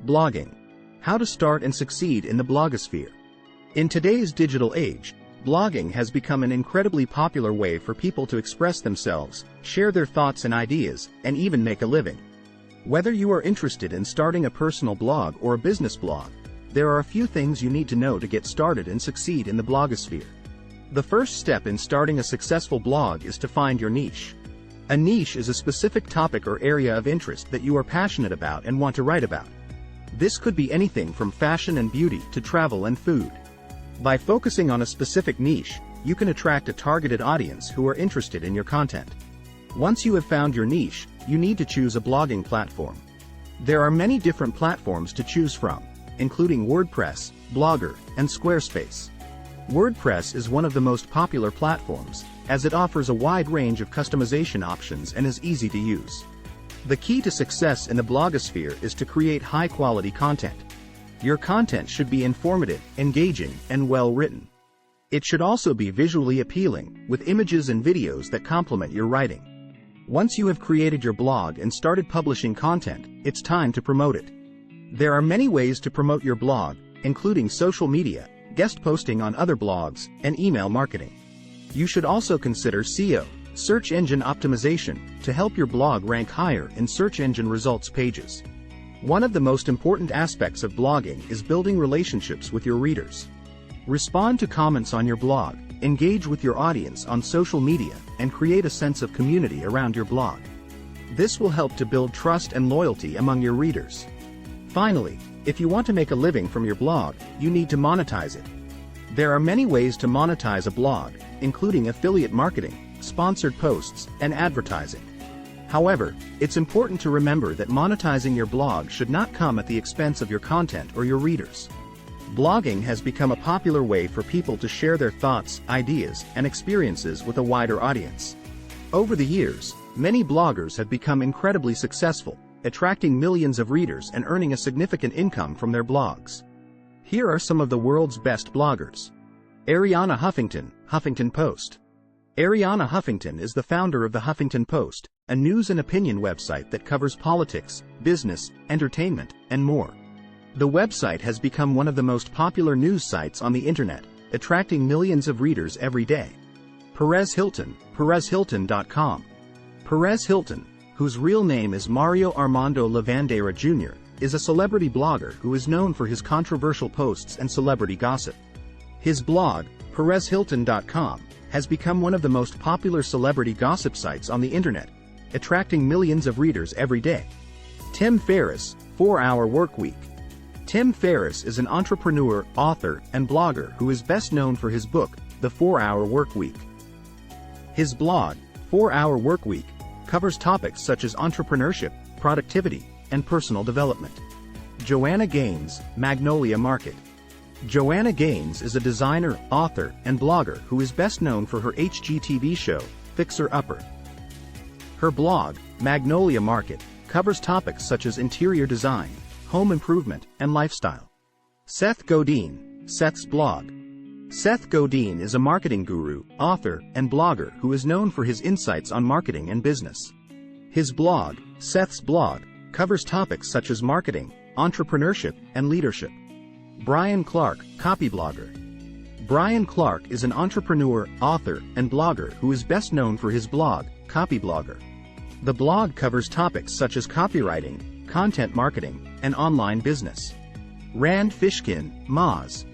Blogging. How to start and succeed in the blogosphere. In today's digital age, blogging has become an incredibly popular way for people to express themselves, share their thoughts and ideas, and even make a living. Whether you are interested in starting a personal blog or a business blog, there are a few things you need to know to get started and succeed in the blogosphere. The first step in starting a successful blog is to find your niche. A niche is a specific topic or area of interest that you are passionate about and want to write about. This could be anything from fashion and beauty to travel and food. By focusing on a specific niche, you can attract a targeted audience who are interested in your content. Once you have found your niche, you need to choose a blogging platform. There are many different platforms to choose from, including WordPress, Blogger, and Squarespace. WordPress is one of the most popular platforms, as it offers a wide range of customization options and is easy to use. The key to success in the blogosphere is to create high-quality content. Your content should be informative, engaging, and well-written. It should also be visually appealing, with images and videos that complement your writing. Once you have created your blog and started publishing content, it's time to promote it. There are many ways to promote your blog, including social media, guest posting on other blogs, and email marketing. You should also consider SEO, search engine optimization, to help your blog rank higher in search engine results pages. One of the most important aspects of blogging is building relationships with your readers. Respond to comments on your blog, engage with your audience on social media, and create a sense of community around your blog. This will help to build trust and loyalty among your readers. Finally, if you want to make a living from your blog, you need to monetize it. There are many ways to monetize a blog, including affiliate marketing, sponsored posts, and advertising. However, it's important to remember that monetizing your blog should not come at the expense of your content or your readers. Blogging has become a popular way for people to share their thoughts, ideas, and experiences with a wider audience. Over the years, many bloggers have become incredibly successful, attracting millions of readers and earning a significant income from their blogs. Here are some of the world's best bloggers. Arianna Huffington, Huffington Post. Arianna Huffington is the founder of the Huffington Post, a news and opinion website that covers politics, business, entertainment, and more. The website has become one of the most popular news sites on the internet, attracting millions of readers every day. Perez Hilton, PerezHilton.com. Perez Hilton, whose real name is Mario Armando Lavandera Jr., is a celebrity blogger who is known for his controversial posts and celebrity gossip. His blog, PerezHilton.com, has become one of the most popular celebrity gossip sites on the internet, attracting millions of readers every day. Tim Ferriss, 4-Hour Workweek. Tim Ferriss is an entrepreneur, author, and blogger who is best known for his book, The 4-Hour Workweek. His blog, 4-Hour Workweek, covers topics such as entrepreneurship, productivity, and personal development. Joanna Gaines, Magnolia Market. Joanna Gaines is a designer, author, and blogger who is best known for her HGTV show, Fixer Upper. Her blog, Magnolia Market, covers topics such as interior design, home improvement, and lifestyle. Seth Godin, Seth's blog. Seth Godin is a marketing guru, author, and blogger who is known for his insights on marketing and business. His blog, Seth's blog, covers topics such as marketing, entrepreneurship, and leadership. Brian Clark, Copyblogger. Brian Clark is an entrepreneur, author, and blogger who is best known for his blog, Copyblogger. The blog covers topics such as copywriting, content marketing, and online business. Rand Fishkin, Moz.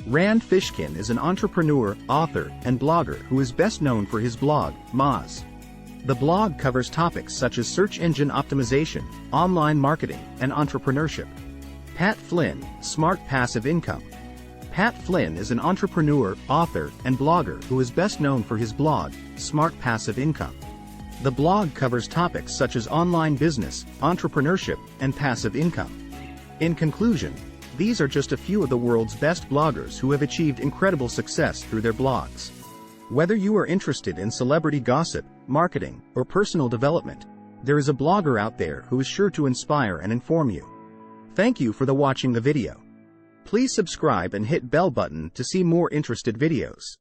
Rand Fishkin is an entrepreneur, author, and blogger who is best known for his blog, Moz. The blog covers topics such as search engine optimization, online marketing, and entrepreneurship. Pat Flynn, Smart Passive Income. Pat Flynn is an entrepreneur, author, and blogger who is best known for his blog, Smart Passive Income. The blog covers topics such as online business, entrepreneurship, and passive income. In conclusion, these are just a few of the world's best bloggers who have achieved incredible success through their blogs. Whether you are interested in celebrity gossip, marketing, or personal development, there is a blogger out there who is sure to inspire and inform you. Thank you for watching the video. Please subscribe and hit bell button to see more interested videos.